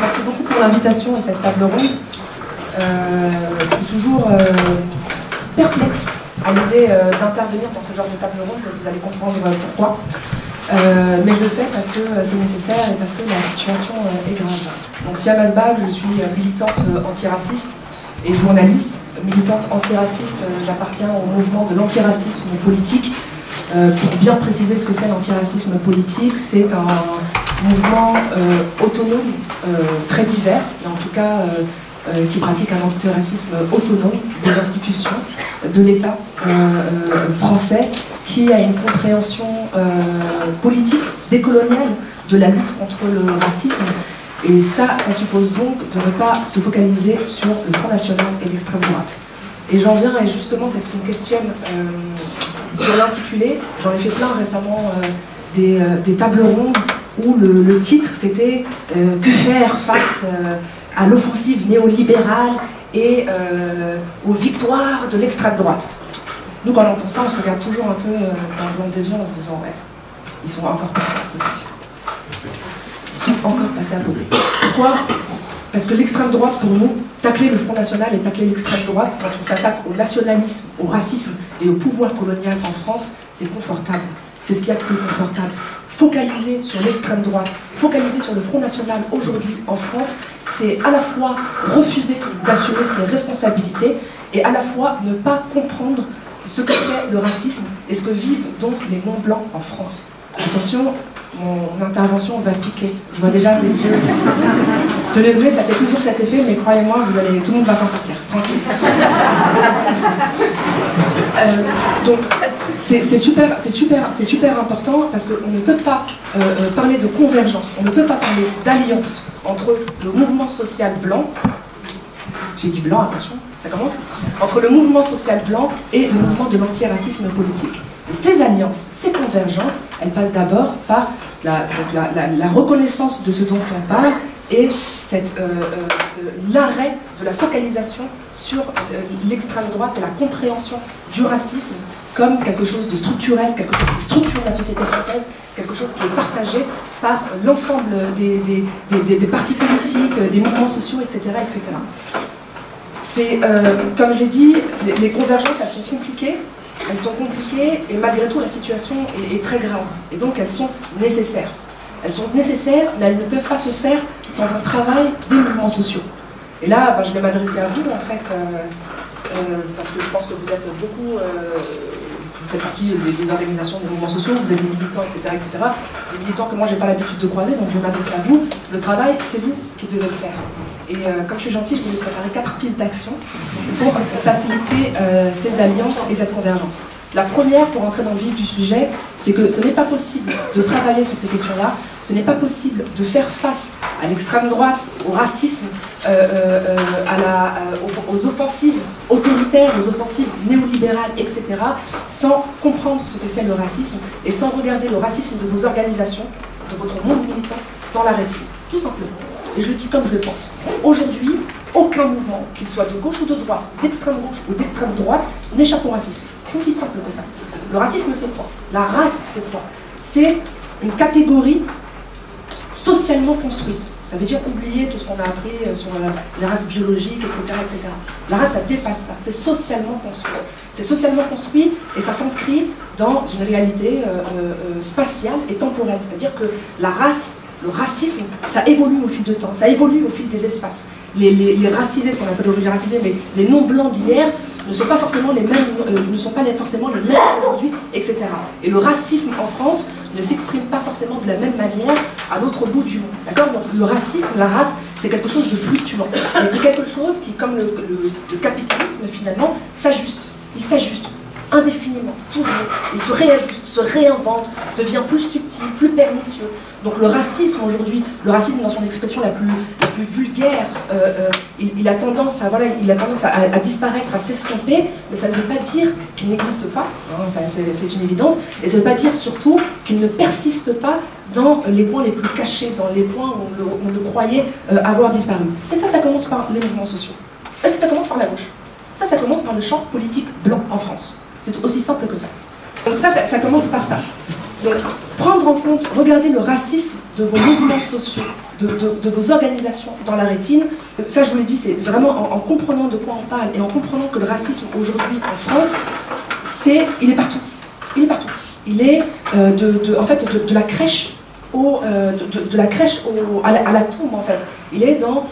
Merci beaucoup pour l'invitation et cette table ronde. Je suis toujours perplexe à l'idée d'intervenir dans ce genre de table ronde, vous allez comprendre pourquoi. Mais je le fais parce que c'est nécessaire et parce que la situation est grave. Donc Siam Asbagh, je suis militante antiraciste et journaliste. Militante antiraciste, j'appartiens au mouvement de l'antiracisme politique. Pour bien préciser ce que c'est l'antiracisme politique, c'est un mouvement autonome, très divers, mais en tout cas qui pratique un antiracisme autonome des institutions, de l'État français, qui a une compréhension politique, décoloniale de la lutte contre le racisme. Et ça suppose donc de ne pas se focaliser sur le Front National et l'extrême droite. Et j'en viens, et justement c'est ce qui me questionne sur l'intitulé. J'en ai fait plein récemment des tables rondes où le titre c'était que faire face à l'offensive néolibérale et aux victoires de l'extrême droite. Nous, quand on entend ça, on se regarde toujours un peu dans le blanc des yeux en se disant ouais, ils sont encore passés à côté. Ils sont encore passés à côté. Pourquoi? Parce que l'extrême droite, pour nous, tacler le Front National et tacler l'extrême droite, quand on s'attaque au nationalisme, au racisme et au pouvoir colonial en France, c'est confortable. C'est ce qu'il y a de plus confortable. Focaliser sur l'extrême droite, focaliser sur le Front National aujourd'hui en France, c'est à la fois refuser d'assumer ses responsabilités et à la fois ne pas comprendre ce que c'est le racisme et ce que vivent donc les non-blancs en France. Attention, mon intervention va piquer. Je vois déjà tes yeux se lever, ça fait toujours cet effet, mais croyez-moi, tout le monde va s'en sortir, tranquille. Donc, c'est super important parce qu'on ne peut pas parler de convergence, on ne peut pas parler d'alliance entre le mouvement social blanc, j'ai dit blanc, attention, ça commence, entre le mouvement social blanc et le mouvement de l'antiracisme politique. Et ces alliances, ces convergences, elles passent d'abord par la reconnaissance de ce dont on parle et l'arrêt de la focalisation sur l'extrême droite et la compréhension du racisme comme quelque chose de structurel, quelque chose qui structure la société française, quelque chose qui est partagé par l'ensemble des partis politiques, des mouvements sociaux, etc. etc. Comme je l'ai dit, les convergences, elles sont compliquées. Elles sont compliquées et malgré tout la situation est très grave. Et donc elles sont nécessaires. Elles sont nécessaires, mais elles ne peuvent pas se faire sans un travail des mouvements sociaux. Et là, je vais m'adresser à vous en fait, parce que je pense que vous êtes beaucoup, vous faites partie des organisations des mouvements sociaux, vous êtes des militants, etc. Des militants que moi j'ai pas l'habitude de croiser, donc je vais m'adresser à vous. Le travail, c'est vous qui devez le faire. Et comme je suis gentille, je vais vous préparer 4 pistes d'action pour faciliter ces alliances et cette convergence. La première, pour entrer dans le vif du sujet, c'est que ce n'est pas possible de travailler sur ces questions-là, ce n'est pas possible de faire face à l'extrême droite, au racisme, aux offensives autoritaires, aux offensives néolibérales, etc., sans comprendre ce que c'est le racisme et sans regarder le racisme de vos organisations, de votre monde militant, dans la rétine. Tout simplement. Et je le dis comme je le pense. Aujourd'hui, aucun mouvement, qu'il soit de gauche ou de droite, d'extrême gauche ou d'extrême droite, n'échappe au racisme. C'est aussi simple que ça. Le racisme, c'est quoi? La race, c'est quoi? C'est une catégorie socialement construite. Ça veut dire oublier tout ce qu'on a appris sur les races biologiques, etc., etc. La race, ça dépasse ça. C'est socialement construit. C'est socialement construit et ça s'inscrit dans une réalité spatiale et temporelle. C'est-à-dire que la race, le racisme, ça évolue au fil du temps, ça évolue au fil des espaces. Les racisés, ce qu'on appelle aujourd'hui racisés, mais les non-blancs d'hier ne sont pas forcément les mêmes, aujourd'hui, etc. Et le racisme en France ne s'exprime pas forcément de la même manière à l'autre bout du monde. D'accord? Donc le racisme, la race, c'est quelque chose de fluctuant. Et c'est quelque chose qui, comme le capitalisme finalement, s'ajuste. Il s'ajuste indéfiniment, toujours. Il se réajuste, se réinvente, devient plus subtil, plus pernicieux. Donc le racisme aujourd'hui, le racisme dans son expression la plus vulgaire, il a tendance à disparaître, à s'estomper, mais ça ne veut pas dire qu'il n'existe pas, hein, c'est une évidence, et ça ne veut pas dire surtout qu'il ne persiste pas dans les points les plus cachés, dans les points où on le croyait avoir disparu. Et ça commence par les mouvements sociaux. Et ça commence par la gauche. Ça commence par le champ politique blanc en France. C'est aussi simple que ça. Donc ça commence par ça. Donc, prendre en compte, regarder le racisme de vos mouvements sociaux, de vos organisations dans la rétine. Ça, je vous l'ai dit, c'est vraiment en comprenant de quoi on parle et en comprenant que le racisme aujourd'hui en France, il est partout. Il est partout. Il est en fait, de la crèche de la crèche à la tombe, en fait. Il est dans...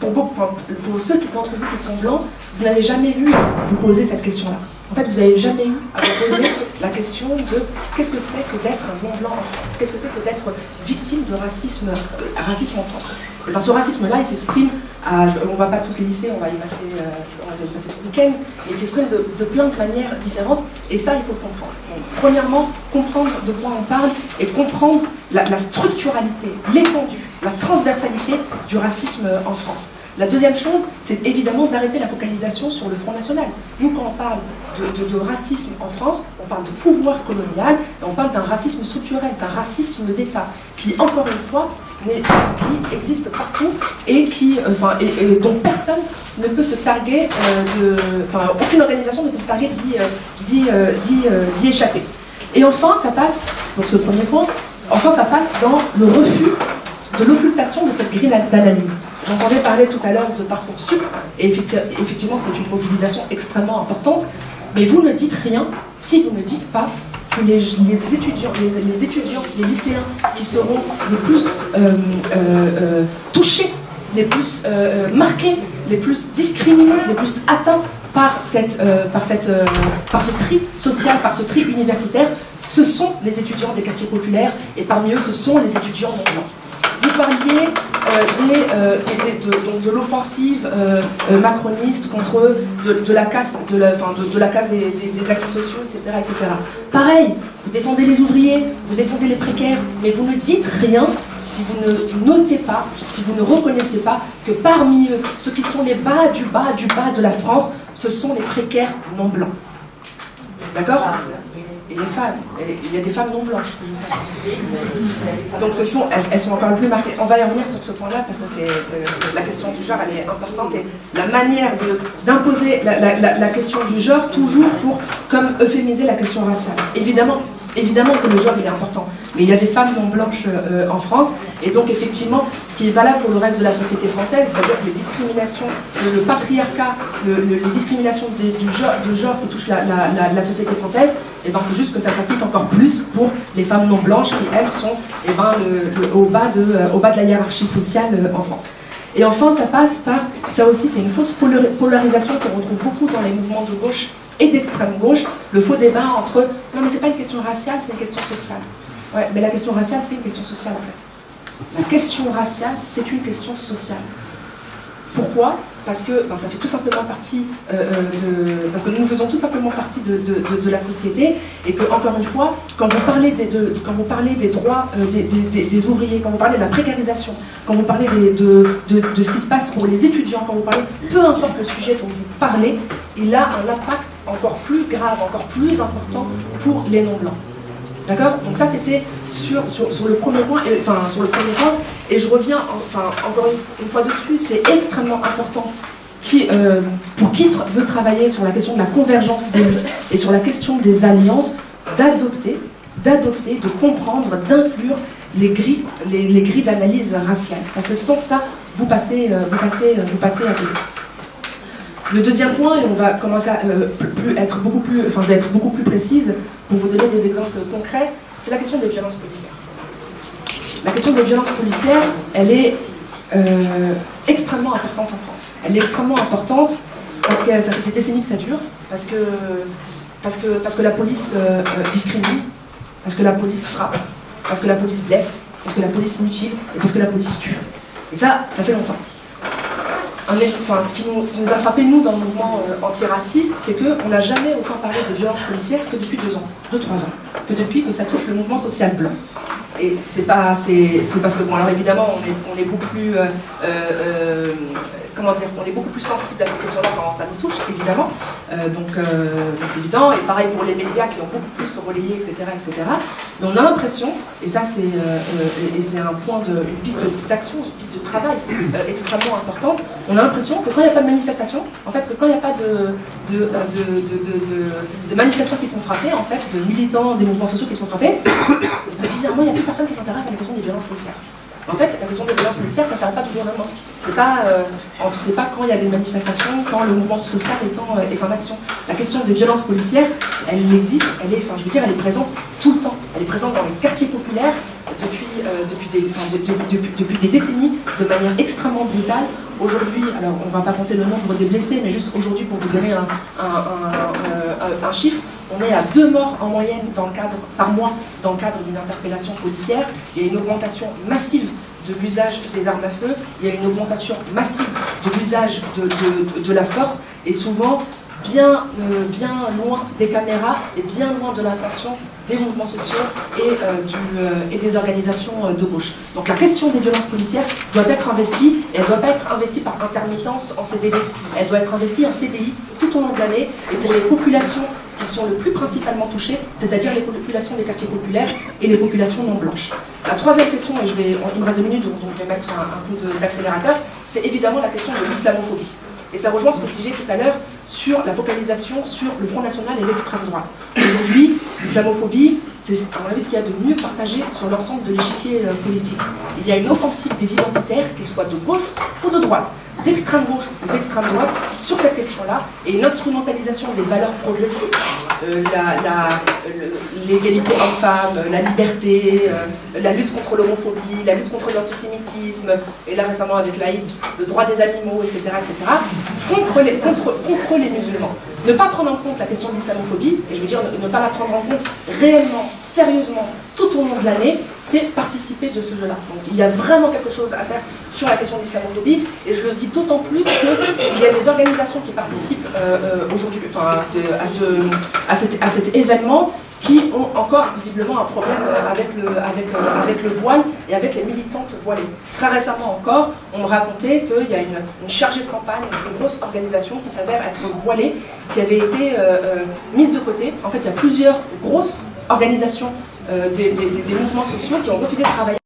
Pour ceux d'entre vous qui sont blancs, vous n'avez jamais vu vous poser cette question-là. En fait, vous n'avez jamais eu à vous poser la question de qu'est-ce que c'est que d'être un non-blanc en France? Qu'est-ce que c'est que d'être victime de racisme en France? Et bien, ce racisme-là, il s'exprime, on ne va pas tous les lister, on va y passer tout le week-end, mais il s'exprime de plein de manières différentes, et ça, il faut le comprendre. Donc, premièrement, comprendre de quoi on parle, et comprendre la structuralité, l'étendue, la transversalité du racisme en France. La deuxième chose, c'est évidemment d'arrêter la focalisation sur le Front National. Nous, quand on parle de racisme en France, on parle de pouvoir colonial, et on parle d'un racisme structurel, d'un racisme d'État, qui, encore une fois, qui existe partout et dont personne ne peut se targuer aucune organisation ne peut se targuer d'y échapper. Et enfin, ça passe, donc ce premier point, enfin ça passe dans le refus de l'occultation de cette grille d'analyse. J'entendais parler tout à l'heure de Parcoursup, et effectivement c'est une mobilisation extrêmement importante, mais vous ne dites rien si vous ne dites pas que les étudiants, les lycéens qui seront les plus touchés, les plus marqués, les plus discriminés, les plus atteints par ce tri social, par ce tri universitaire, ce sont les étudiants des quartiers populaires, et parmi eux, ce sont les étudiants non blancs. Vous parliez de l'offensive macroniste contre de la casse des acquis sociaux, etc., etc. Pareil, vous défendez les ouvriers, vous défendez les précaires, mais vous ne dites rien si vous ne notez pas, si vous ne reconnaissez pas que parmi eux, ceux qui sont les bas du bas du bas de la France, ce sont les précaires non blancs. D'accord ? Et les femmes, il y a des femmes non blanches, vous savez. Donc elles sont encore plus marquées. On va y revenir sur ce point-là parce que la question du genre, elle est importante, et la manière d'imposer la question du genre toujours pour comme euphémiser la question raciale. Évidemment que le genre il est important, mais il y a des femmes non blanches en France, et donc effectivement, ce qui est valable pour le reste de la société française, c'est-à-dire que les discriminations, le patriarcat, les discriminations de genre qui touchent la société française, et ben c'est juste que ça s'applique encore plus pour les femmes non blanches qui elles sont au bas de la hiérarchie sociale en France. Et enfin, ça passe par, ça aussi c'est une fausse polarisation qu'on retrouve beaucoup dans les mouvements de gauche et d'extrême gauche, le faux débat entre non mais c'est pas une question raciale, c'est une question sociale. Ouais, mais la question raciale c'est une question sociale en fait. La question raciale c'est une question sociale. Pourquoi? Parce que ça fait tout simplement partie parce que nous faisons tout simplement partie de la société, et que, encore une fois, quand vous parlez des droits des ouvriers, quand vous parlez de la précarisation, quand vous parlez de ce qui se passe pour les étudiants, quand vous parlez, peu importe le sujet dont vous parlez, il a un impact encore plus grave, encore plus important pour les non-blancs. D'accord? Donc ça c'était sur le premier point, et je reviens encore une fois dessus, c'est extrêmement important pour qui veut travailler sur la question de la convergence des luttes et sur la question des alliances, d'adopter, de comprendre, d'inclure les grilles d'analyse raciale. Parce que sans ça, vous passez à côté. Le deuxième point, et on va commencer à être beaucoup plus précise pour vous donner des exemples concrets, c'est la question des violences policières. La question des violences policières, elle est extrêmement importante en France. Elle est extrêmement importante parce que ça fait des décennies que ça dure, parce que la police discrimine, parce que la police frappe, parce que la police blesse, parce que la police mutile, et parce que la police tue. Et ça fait longtemps. Ce qui nous a frappé, nous, dans le mouvement antiraciste, c'est qu'on n'a jamais autant parlé de violences policières que depuis 2 ans, 2-3 ans, que depuis que ça touche le mouvement social blanc. Et c'est parce que, bon, alors évidemment, on est beaucoup plus, on est beaucoup plus sensible à ces questions-là quand ça nous touche, évidemment. Donc c'est évident. Et pareil pour les médias qui ont beaucoup plus relayé, etc., etc. Mais on a l'impression, et ça c'est un point une piste d'action, une piste de travail extrêmement importante. On a l'impression que quand il n'y a pas de manifestation, en fait, que quand il n'y a pas de manifestants qui sont frappés, en fait, de militants des mouvements sociaux qui sont frappés, bizarrement il n'y a plus plus personne qui s'intéresse à la question des violences policières. En fait, la question des violences policières, ça ne s'arrête pas toujours maintenant. C'est pas quand il y a des manifestations, quand le mouvement social est en action. La question des violences policières, elle existe, elle est présente tout le temps. Elle est présente dans les quartiers populaires depuis des décennies, de manière extrêmement brutale. Aujourd'hui, alors on ne va pas compter le nombre des blessés, mais juste aujourd'hui, pour vous donner un chiffre, on est à 2 morts en moyenne par mois dans le cadre d'une interpellation policière. Il y a une augmentation massive de l'usage des armes à feu, il y a une augmentation massive de l'usage de la force, et souvent bien loin des caméras et bien loin de l'attention des mouvements sociaux et des organisations de gauche. Donc la question des violences policières doit être investie, et elle ne doit pas être investie par intermittence en CDD, elle doit être investie en CDI tout au long de l'année, et pour les populations qui sont le plus principalement touchées, c'est-à-dire les populations des quartiers populaires et les populations non blanches. La troisième question, et il me reste 2 minutes, donc je vais mettre un coup d'accélérateur, c'est évidemment la question de l'islamophobie. Et ça rejoint ce que je disais tout à l'heure sur la focalisation sur le Front National et l'extrême droite. Aujourd'hui, l'islamophobie, c'est à mon avis ce qu'il y a de mieux partagé sur l'ensemble de l'échiquier politique. Il y a une offensive des identitaires, qu'ils soient de gauche ou de droite, d'extrême gauche ou d'extrême droite, sur cette question-là, et une instrumentalisation des valeurs progressistes, l'égalité homme-femme, la liberté, la lutte contre l'homophobie, la lutte contre l'antisémitisme, et là récemment avec l'Aïd, le droit des animaux, etc., contre les musulmans. Ne pas prendre en compte la question de l'islamophobie, et je veux dire ne pas la prendre en compte réellement, sérieusement, tout au long de l'année, c'est participer de ce jeu-là. Donc il y a vraiment quelque chose à faire sur la question de l'islamophobie, et je le dis d'autant plus qu'il y a des organisations qui participent aujourd'hui à cet événement, qui ont encore visiblement un problème avec le voile et avec les militantes voilées. Très récemment encore, on me racontait qu'il y a une chargée de campagne, une grosse organisation qui s'avère être voilée, qui avait été mise de côté. En fait, il y a plusieurs grosses organisations des mouvements sociaux qui ont refusé de travailler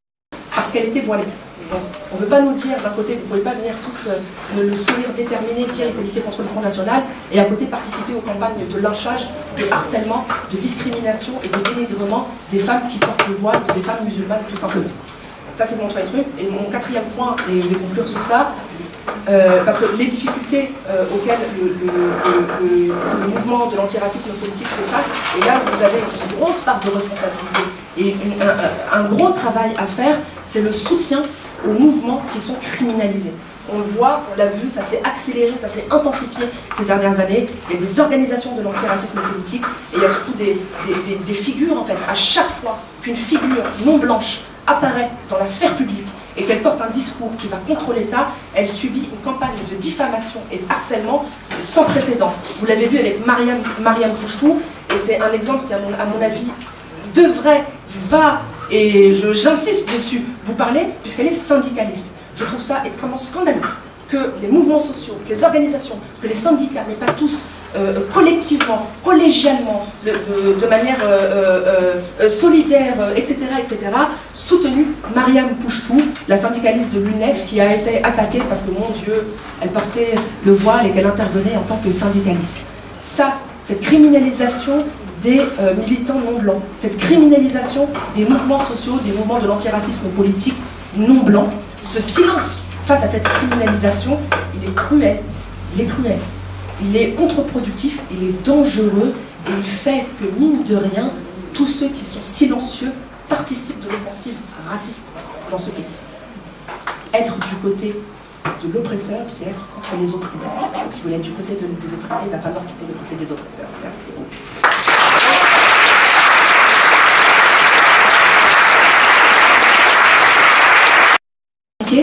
parce qu'elle était voilée. Donc, on ne veut pas nous dire, d'un côté, vous ne pouvez pas venir tous le sourire déterminé, dire il faut lutter contre le Front National, et à côté participer aux campagnes de lynchage, de harcèlement, de discrimination et de dénigrement des femmes qui portent le voile, des femmes musulmanes tout simplement. Ça c'est mon troisième truc. Et mon quatrième point, et je vais conclure sur ça, parce que les difficultés auxquelles le mouvement de l'antiracisme politique fait face, et là vous avez une grosse part de responsabilité et un gros travail à faire, c'est le soutien aux mouvements qui sont criminalisés. On le voit, on l'a vu, ça s'est accéléré, ça s'est intensifié ces dernières années. Il y a des organisations de l'antiracisme politique, et il y a surtout des figures, en fait. À chaque fois qu'une figure non blanche apparaît dans la sphère publique et qu'elle porte un discours qui va contre l'État, elle subit une campagne de diffamation et de harcèlement sans précédent. Vous l'avez vu avec Mariam Pouchtou, et c'est un exemple qui, à mon avis, et j'insiste dessus, vous parler, puisqu'elle est syndicaliste. Je trouve ça extrêmement scandaleux que les mouvements sociaux, que les organisations, que les syndicats n'aient pas tous collectivement, collégialement, de manière solidaire, etc., soutenu Mariam Pouchtou, la syndicaliste de l'UNEF, qui a été attaquée parce que, mon Dieu, elle portait le voile et qu'elle intervenait en tant que syndicaliste. Ça, cette criminalisation des militants non blancs, cette criminalisation des mouvements sociaux, des mouvements de l'antiracisme politique non blancs, ce silence face à cette criminalisation, il est cruel, il est contre-productif, il est dangereux, et il fait que, mine de rien, tous ceux qui sont silencieux participent de l'offensive raciste dans ce pays. Être du côté de l'oppresseur, c'est être contre les opprimés. Si vous voulez être du côté des opprimés, il va falloir quitter le côté des oppresseurs. Merci beaucoup.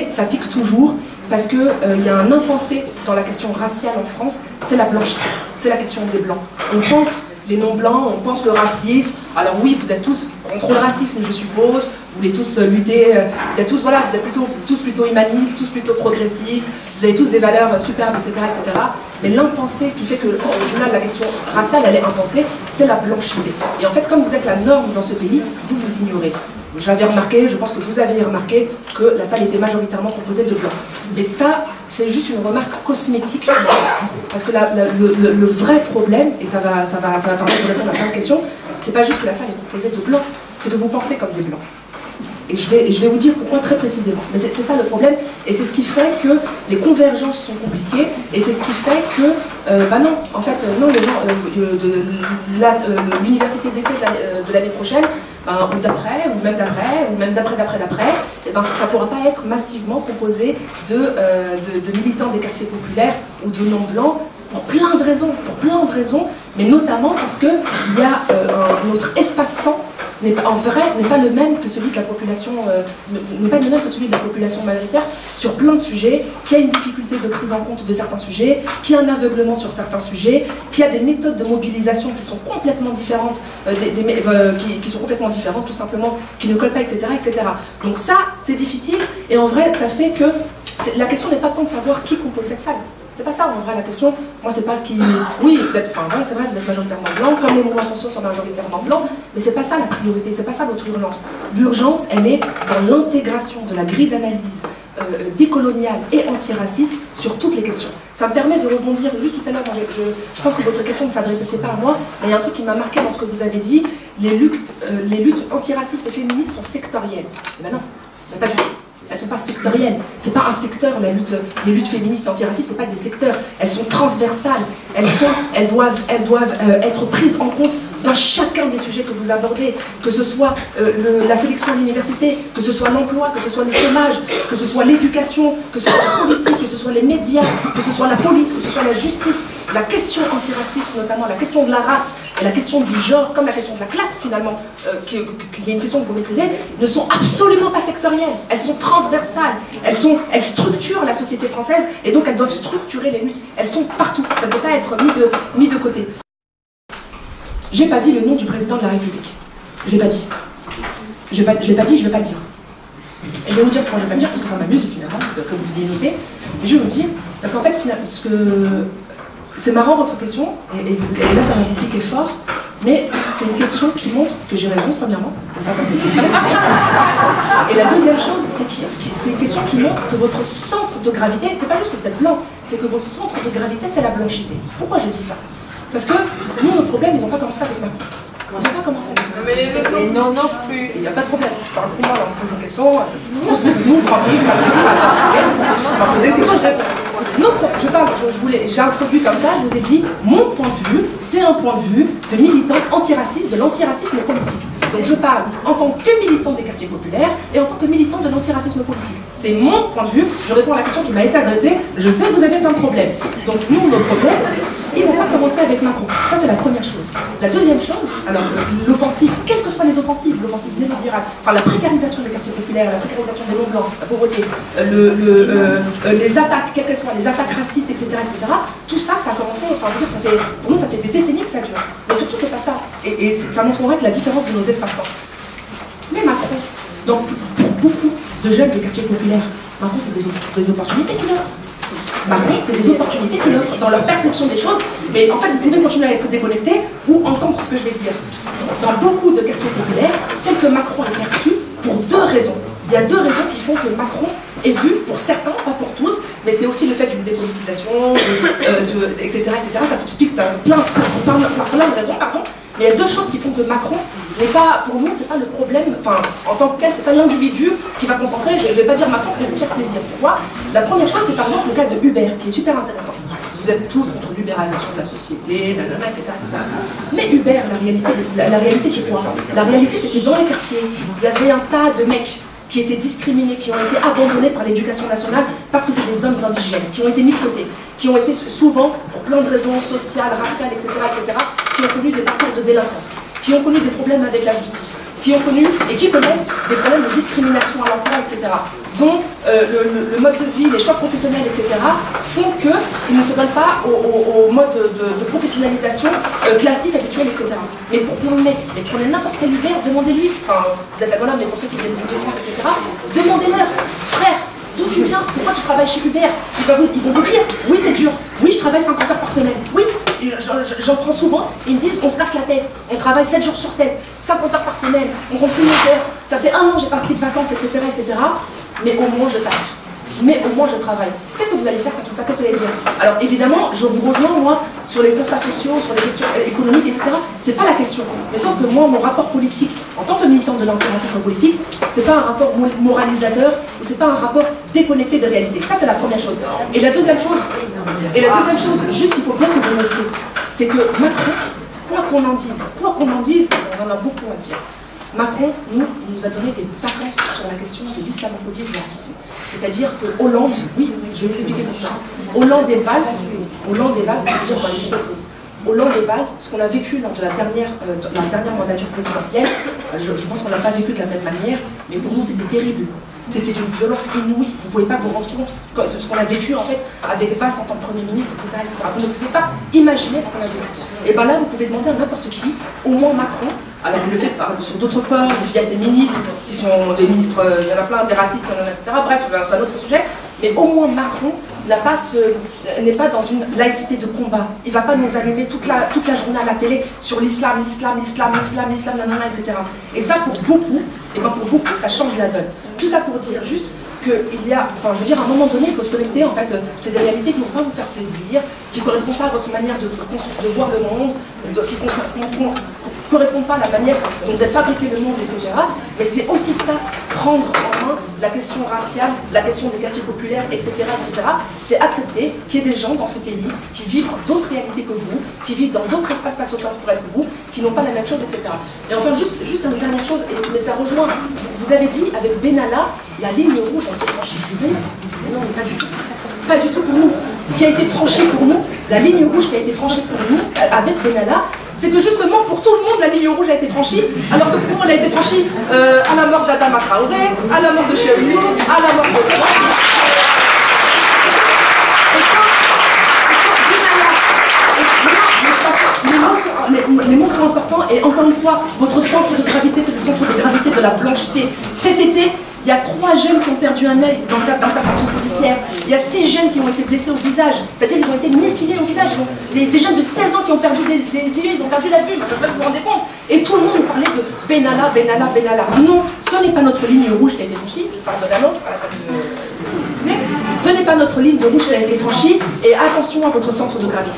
Ça pique toujours, parce qu'il y a un impensé dans la question raciale en France, c'est la blancherie, c'est la question des blancs. On pense les non-blancs, on pense le racisme. Alors oui, vous êtes tous contre le racisme, je suppose, vous voulez tous lutter, vous êtes tous plutôt humanistes, tous plutôt progressistes, vous avez tous des valeurs superbes, etc. Mais l'impensé qui fait que, au final, la question raciale, elle est impensée, c'est la blanchité. Et en fait, comme vous êtes la norme dans ce pays, vous ignorez. J'avais remarqué, je pense que vous avez remarqué, que la salle était majoritairement composée de blancs. Et ça, c'est juste une remarque cosmétique. Parce que le vrai problème, et ça va permettre de répondre à plein de questions, c'est pas juste que la salle est composée de blancs, c'est que vous pensez comme des blancs. Et je vais vous dire pourquoi très précisément. Mais c'est ça le problème, et c'est ce qui fait que les convergences sont compliquées, et c'est ce qui fait que, non, en fait, non, les gens l'université d'été de l'année prochaine, ou d'après, ou même d'après, ou même d'après, et ça ne pourra pas être massivement composé de militants des quartiers populaires ou de non-blancs, pour plein de raisons, mais notamment parce que notre espace-temps en vrai n'est pas le même que celui de la population, majoritaire sur plein de sujets, qui a une difficulté de prise en compte de certains sujets, qui a un aveuglement sur certains sujets, qui a des méthodes de mobilisation qui sont complètement différentes, qui sont complètement différentes, tout simplement, qui ne collent pas, etc., etc. Donc ça, c'est difficile, et en vrai, ça fait que la question n'est pas tant de savoir qui compose cette salle. C'est pas ça en vrai la question. Moi c'est pas ce qui. Oui, c'est vrai, vous êtes majoritairement blanc, comme les mouvements sociaux sont majoritairement blancs, mais c'est pas ça la priorité, c'est pas ça notre urgence. L'urgence, elle est dans l'intégration de la grille d'analyse décoloniale et antiraciste sur toutes les questions. Ça me permet de rebondir juste tout à l'heure. Je pense que votre question ne s'adressait pas à moi, mais il y a un truc qui m'a marqué dans ce que vous avez dit. Les luttes antiracistes et féministes sont sectorielles. Eh ben non, pas du tout. Elles ne sont pas sectorielles. C'est pas un secteur, les luttes féministes et antiracistes, c'est pas des secteurs. Elles sont transversales. Elles doivent être prises en compte dans chacun des sujets que vous abordez, que ce soit la sélection à l'université, que ce soit l'emploi, que ce soit le chômage, que ce soit l'éducation, que ce soit la politique, que ce soit les médias, que ce soit la police, que ce soit la justice. La question antiraciste, notamment la question de la race et la question du genre, comme la question de la classe finalement, qui est une question que vous maîtrisez, ne sont absolument pas sectorielles. Elles sont transversales. Elles structurent la société française et donc elles doivent structurer les luttes. Elles sont partout. Ça ne peut pas être mis de côté. J'ai pas dit le nom du président de la République. Je l'ai pas dit. Je l'ai pas dit, je vais pas le dire. Et je vais vous dire pourquoi je vais pas le dire, parce que ça m'amuse finalement, que vous ayez noté. Et je vais vous dire, parce qu'en fait, c'est marrant votre question, et là ça m'a compliqué fort, mais c'est une question qui montre que j'ai raison, premièrement, et ça me fait plaisir. Et la deuxième chose, c'est une question qui montre que votre centre de gravité, c'est pas juste que vous êtes blanc, c'est que votre centre de gravité, c'est la blanchité. Pourquoi je dis ça? Parce que nous, nos problèmes, ils n'ont pas commencé avec Macron. Ils n'ont pas commencé avec Macron. Mais les autres non plus. Il n'y a pas de problème. Je parle pour moi, là, on me pose une question. On se met nous, tranquille, on m'a posé une question, je réponds. Non, j'ai introduit comme ça, je vous ai dit, mon point de vue, c'est un point de vue de militante antiraciste, de l'antiracisme politique. Donc je parle en tant que militant des quartiers populaires et en tant que militant de l'antiracisme politique. C'est mon point de vue, je réponds à la question qui m'a été adressée, je sais que vous avez plein de problèmes. Donc nous, nos problèmes, ils n'ont pas commencé avec Macron. Ça, c'est la première chose. La deuxième chose, alors l'offensive, quelles que soient les offensives, l'offensive néolibérale, enfin la précarisation des quartiers populaires, la précarisation des non-blancs, la pauvreté, les attaques, quelles qu'elles soient, les attaques racistes, etc., tout ça, ça a commencé, enfin, je veux dire, pour nous, ça fait des décennies que ça dure. Mais surtout, c'est pas ça. Et ça montrerait que la différence de nos espaces-temps. Mais Macron, donc pour beaucoup de jeunes des quartiers populaires, Macron, c'est des opportunités qu'il offre. Macron, c'est des opportunités qu'il offre dans leur perception des choses, mais en fait, vous pouvez continuer à être déconnecté ou entendre ce que je vais dire. Dans beaucoup de quartiers populaires, tel que Macron est perçu, pour deux raisons. Il y a deux raisons qui font que Macron est vu, pour certains, pas pour tous, mais c'est aussi le fait d'une dépolitisation, etc., etc. Ça s'explique par plein de raisons, pardon. Mais il y a deux choses qui font que Macron n'est pas, pour nous, c'est pas le problème, enfin, en tant que tel, c'est pas l'individu qui va concentrer, je ne vais pas dire Macron pour vous faire plaisir. Pourquoi? La première chose, c'est par exemple le cas de Uber, qui est super intéressant. Vous êtes tous contre l'ubérisation de la société, etc., etc. Mais Uber, la réalité, c'est quoi? La réalité, c'est que dans les quartiers, il y avait un tas de mecs qui étaient discriminés, qui ont été abandonnés par l'éducation nationale parce que c'est des hommes indigènes, qui ont été mis de côté, qui ont été souvent, pour plein de raisons sociales, raciales, etc., qui ont connu des parcours de délinquance, qui ont connu des problèmes avec la justice, qui ont connu et qui connaissent des problèmes de discrimination à l'emploi, etc., dont le mode de vie, les choix professionnels, etc., font qu'ils ne se veulent pas au mode de professionnalisation classique, habituel, etc. Mais pour plein de mecs, mais prenez n'importe quel Uber, demandez-lui, enfin, vous êtes à Grenoble, mais pour ceux qui viennent d'Île-de-France, etc., demandez-leur, frère, d'où tu viens? Pourquoi tu travailles chez Uber? Ils vont vous dire, oui c'est dur, oui je travaille 50 heures par semaine, oui, j'en prends souvent, ils me disent on se casse la tête, on travaille 7 jours sur 7, 50 heures par semaine, on compte plus nos heures, ça fait 1 an j'ai pas pris de vacances, etc., mais au moins je taffe. mais au moins je travaille. Qu'est-ce que vous allez faire contre ça? Qu'est-ce que vous allez dire? Alors évidemment, je vous rejoins, moi, sur les constats sociaux, sur les questions économiques, etc. C'est pas la question. Mais sauf que moi, mon rapport politique, en tant que militant de l'antiracisme politique, c'est pas un rapport moralisateur, ou c'est pas un rapport déconnecté de réalité. Ça, c'est la première chose. Et la deuxième chose, juste qu'il faut bien que vous notiez, c'est que Macron, quoi qu'on en dise, on en a beaucoup à dire. Macron, il nous a donné des vacances sur la question de l'islamophobie et du racisme. C'est-à-dire que Hollande, oui, je vais vous expliquer pourquoi. Hollande et Valls, ce qu'on a vécu lors de la dernière mandature présidentielle, je pense qu'on n'a pas vécu de la même manière, mais pour nous c'était terrible. C'était d'une violence inouïe. Vous ne pouvez pas vous rendre compte de ce qu'on a vécu en fait avec Valls en tant que Premier ministre, etc. Vous ne pouvez pas imaginer ce qu'on a vécu. Et bien là, vous pouvez demander à n'importe qui, au moins Macron. Alors il le fait sur d'autres formes, via ses ministres, qui sont des ministres, il y en a plein, des racistes, etc. Bref, c'est un autre sujet. Mais au moins Macron n'est pas dans une laïcité de combat. Il ne va pas nous allumer toute la journée à la télé sur l'islam, nanana, etc. Et ça pour beaucoup, ça change la donne. Tout ça pour dire juste qu'il y a, enfin je veux dire, à un moment donné, il faut se connecter, en fait, c'est des réalités qui ne vont pas vous faire plaisir, qui ne correspondent pas à votre manière de voir le monde, qui ne correspondent pas à la manière dont vous êtes fabriqué le monde, etc. Mais c'est aussi ça, prendre en main la question raciale, la question des quartiers populaires, etc. C'est accepter qu'il y ait des gens dans ce pays qui vivent d'autres réalités que vous, qui vivent dans d'autres espaces spatio-temporels que vous, qui n'ont pas la même chose, etc. Et enfin, juste une dernière chose, mais ça rejoint, vous avez dit, avec Benalla, la ligne rouge a été franchie. Mais non, mais pas du tout. Pas du tout pour nous. Ce qui a été franchi pour nous, la ligne rouge qui a été franchie pour nous, avec Benalla, c'est que justement, pour tout le monde, la ligne rouge a été franchie, alors que pour nous, elle a été franchie à la mort d'Adama Traoré, à la mort de Cheoulou, à la mort de... Les mots sont importants, et encore une fois, votre centre de gravité, c'est le centre de gravité de la blanchité. Cet été, il y a 3 jeunes qui ont perdu un œil dans le cadre d'intervention policière. Il y a 6 jeunes qui ont été blessés au visage. C'est-à-dire qu'ils ont été mutilés au visage. Des jeunes de 16 ans qui ont perdu des yeux, ils ont perdu la vue. Je ne sais pas si vous vous rendez compte. Et tout le monde nous parlait de Benalla. Non, ce n'est pas notre ligne rouge qui a été franchie. Je parle de la nôtre, ce n'est pas notre ligne de rouge qui a été franchie. Et attention à votre centre de gravité.